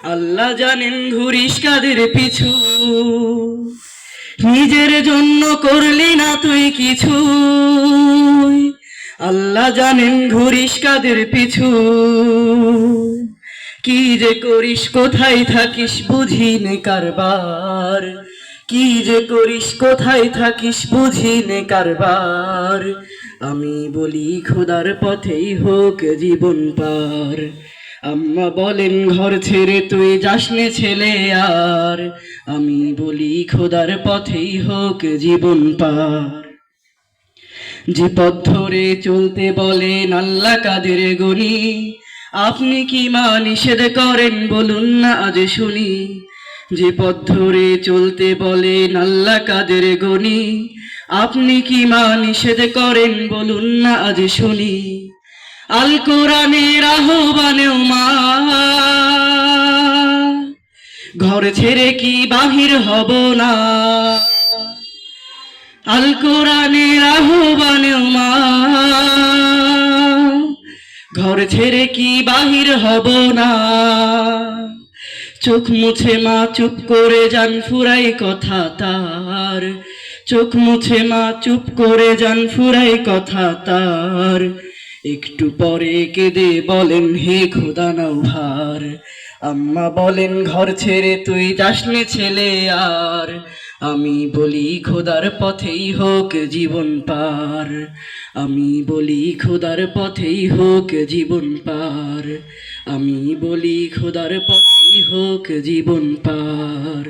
আল্লাহ জানেন ঘুরিস কাদের পিছু, নিজের জন্য করলি না তুই কিছু। আল্লাহ জানেন ঘুরিস কাদের পিছু, কি যে করিস কোথায় থাকিস বুঝি নে কারবার, কি যে করিস কোথায় থাকিস বুঝি নে কারবার। আমি বলি খোদার পথেই হোক জীবন পার। আম্মা বলেন ঘর ছেড়ে তুই যাসনে ছেলে আর, আমি বলি খোদার পথেই হোক জীবন পার। যে পথ ধরে চলতে বলেন আল্লাহ কাদের গনি, আপনি কি মা নিষেধ করেন বলুন না আজ শুনি। যে পথ ধরে চলতে বলেন আল্লাহ কাদের গনি, আপনি কি মা নিষেধ করেন বলুন না আজ শুনি। আল কোরআনের আহ্বানেও মা, ঘর ছেড়ে কি বাহির হব না। আল কোরআনের আহ্বানেও মা, ঘর ছেড়ে কি বাহির হব না। চোখ মুছে মা চুপ করে যান ফুরাই কথা তার, চোখ মুছে মা চুপ করে যান ফুরাই কথা তার। একটু পরে কেঁদে বলেন হে খোদা নাও ভার। আম্মা বলেন ঘর ছেড়ে তুই যাসনে ছেলে আর, আমি বলি খোদার পথেই হোক জীবন পার। আমি বলি খোদার পথেই হোক জীবন পার। আমি বলি খোদার পথেই হোক জীবন পার।